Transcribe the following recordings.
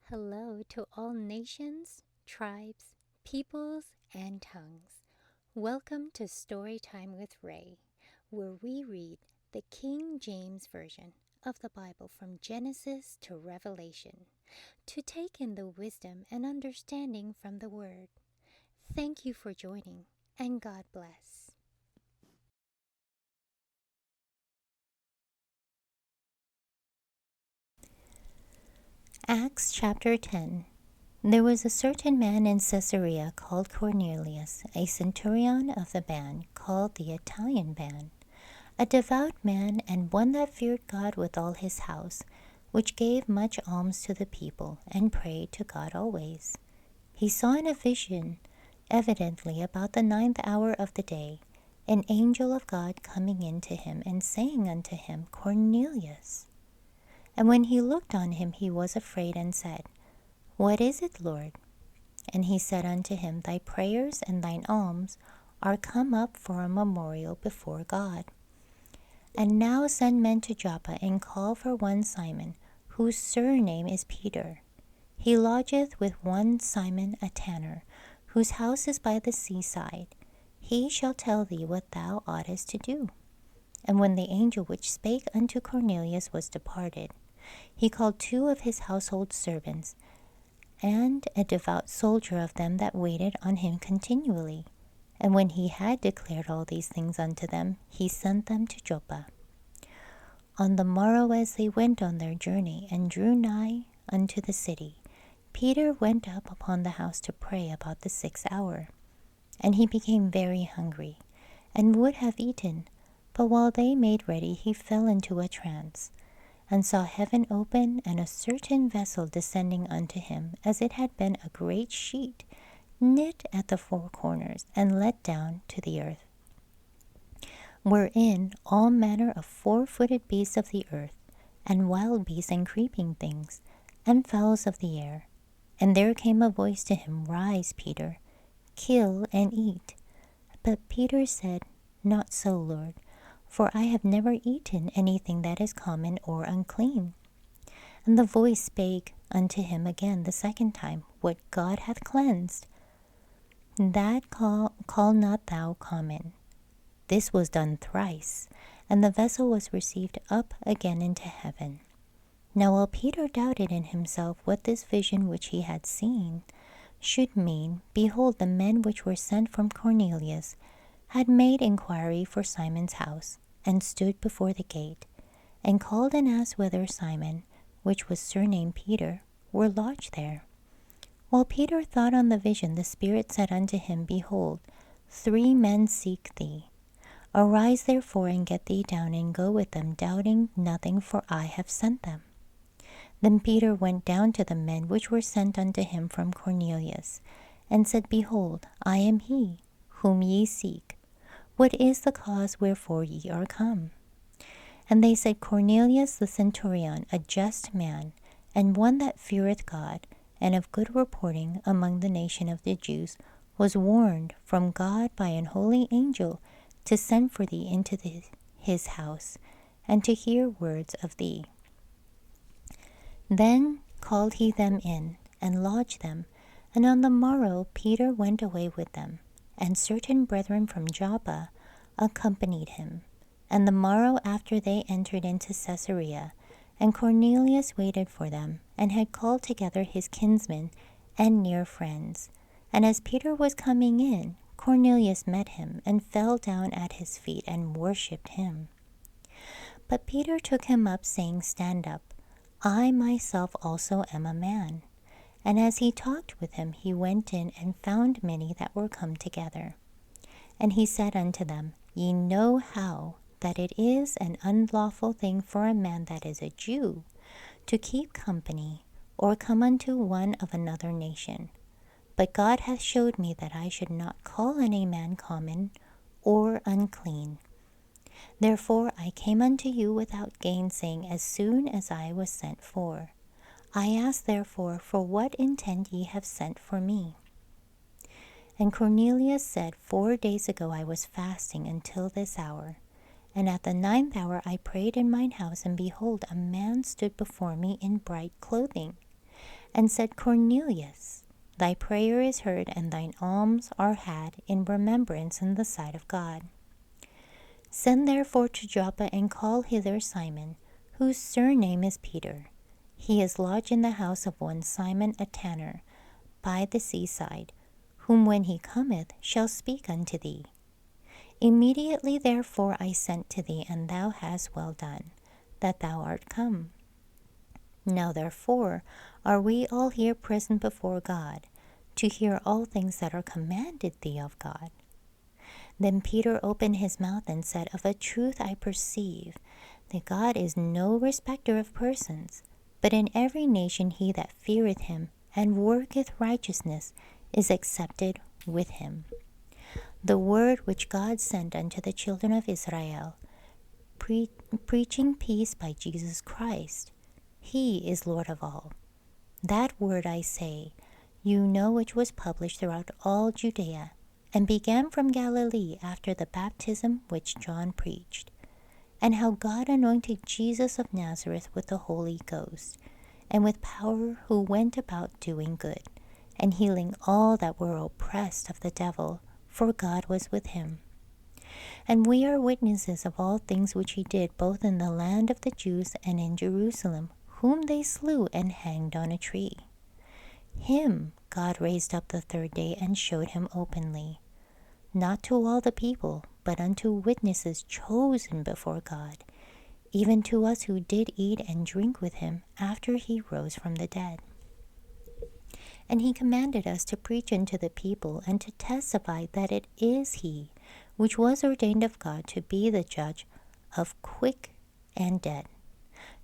Hello to all nations, tribes, peoples, and tongues. Welcome to Storytime with Rae, where we read the King James Version of the Bible from Genesis to Revelation to take in the wisdom and understanding from the Word. Thank you for joining, and God bless. Acts chapter 10. There was a certain man in Caesarea called Cornelius, a centurion of the band called the Italian band, a devout man and one that feared God with all his house, which gave much alms to the people and prayed to God always. He saw in a vision, evidently about the 9th hour of the day, an angel of God coming in to him and saying unto him, Cornelius. And when he looked on him, he was afraid and said, What is it, Lord? And he said unto him, Thy prayers and thine alms are come up for a memorial before God. And now send men to Joppa, and call for one Simon, whose surname is Peter. He lodgeth with one Simon a tanner, whose house is by the seaside. He shall tell thee what thou oughtest to do. And when the angel which spake unto Cornelius was departed, he called 2 of his household servants, and a devout soldier of them that waited on him continually. And when he had declared all these things unto them, he sent them to Joppa. On the morrow, as they went on their journey, and drew nigh unto the city, Peter went up upon the house to pray about the 6th hour. And he became very hungry, and would have eaten. But while they made ready, he fell into a trance, and saw heaven open, and a certain vessel descending unto him, as it had been a great sheet, knit at the 4 corners, and let down to the earth, wherein all manner of 4-footed beasts of the earth, and wild beasts and creeping things, and fowls of the air. And there came a voice to him, Rise, Peter, kill and eat. But Peter said, Not so, Lord, for I have never eaten anything that is common or unclean. And the voice spake unto him again the 2nd time, What God hath cleansed, that call not thou common. This was done thrice, and the vessel was received up again into heaven. Now while Peter doubted in himself what this vision which he had seen should mean, behold, the men which were sent from Cornelius had made inquiry for Simon's house, and stood before the gate, and called and asked whether Simon, which was surnamed Peter, were lodged there. While Peter thought on the vision, the Spirit said unto him, Behold, 3 men seek thee. Arise therefore, and get thee down, and go with them, doubting nothing, for I have sent them. Then Peter went down to the men which were sent unto him from Cornelius, and said, Behold, I am he, whom ye seek. What is the cause wherefore ye are come? And they said, Cornelius the centurion, a just man, and one that feareth God, and of good reporting among the nation of the Jews, was warned from God by an holy angel to send for thee into his house, and to hear words of thee. Then called he them in, and lodged them. And on the morrow Peter went away with them, and certain brethren from Joppa accompanied him. And the morrow after they entered into Caesarea, and Cornelius waited for them, and had called together his kinsmen and near friends. And as Peter was coming in, Cornelius met him, and fell down at his feet, and worshipped him. But Peter took him up, saying, Stand up, I myself also am a man. And as he talked with him, he went in, and found many that were come together. And he said unto them, Ye know how that it is an unlawful thing for a man that is a Jew to keep company, or come unto one of another nation. But God hath showed me that I should not call any man common or unclean. Therefore I came unto you without gainsaying, as soon as I was sent for. I ask therefore, for what intent ye have sent for me? And Cornelius said, 4 days ago I was fasting until this hour. And at the 9th hour I prayed in mine house, and behold, a man stood before me in bright clothing. and said, Cornelius, thy prayer is heard, and thine alms are had in remembrance in the sight of God. Send therefore to Joppa, and call hither Simon, whose surname is Peter. He is lodged in the house of one Simon a tanner, by the seaside, whom when he cometh shall speak unto thee. Immediately therefore I sent to thee, and thou hast well done, that thou art come. Now therefore are we all here present before God, to hear all things that are commanded thee of God. Then Peter opened his mouth and said, Of a truth I perceive that God is no respecter of persons, but in every nation he that feareth him and worketh righteousness is accepted with him. The word which God sent unto the children of Israel, preaching peace by Jesus Christ. He is Lord of all. That word I say, you know, which was published throughout all Judea, and began from Galilee after the baptism which John preached, and how God anointed Jesus of Nazareth with the Holy Ghost, and with power, who went about doing good, and healing all that were oppressed of the devil, for God was with him. And we are witnesses of all things which he did, both in the land of the Jews and in Jerusalem, whom they slew and hanged on a tree. Him God raised up the third day and showed him openly, not to all the people, but unto witnesses chosen before God, even to us who did eat and drink with him after he rose from the dead. And he commanded us to preach unto the people, and to testify that it is he which was ordained of God to be the judge of quick and dead.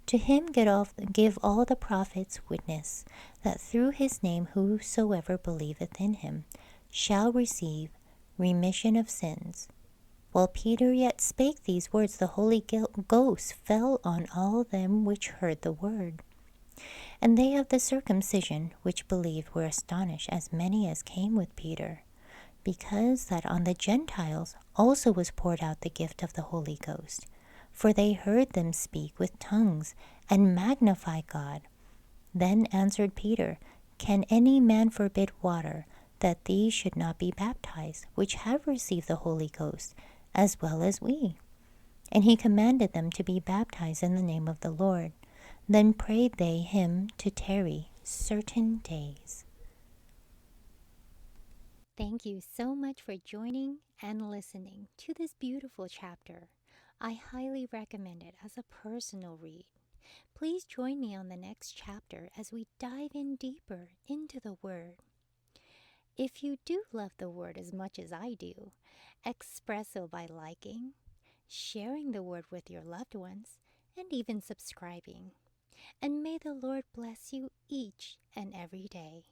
To him give all the prophets witness, that through his name whosoever believeth in him shall receive remission of sins. While Peter yet spake these words, the Holy Ghost fell on all them which heard the word. And they of the circumcision which believed were astonished, as many as came with Peter, because that on the Gentiles also was poured out the gift of the Holy Ghost. For they heard them speak with tongues and magnify God. Then answered Peter, Can any man forbid water, that these should not be baptized, which have received the Holy Ghost, as well as we? And he commanded them to be baptized in the name of the Lord. Then prayed they him to tarry certain days. Thank you so much for joining and listening to this beautiful chapter. I highly recommend it as a personal read. Please join me on the next chapter as we dive in deeper into the Word. If you do love the Word as much as I do, express so by liking, sharing the Word with your loved ones, and even subscribing. And may the Lord bless you each and every day.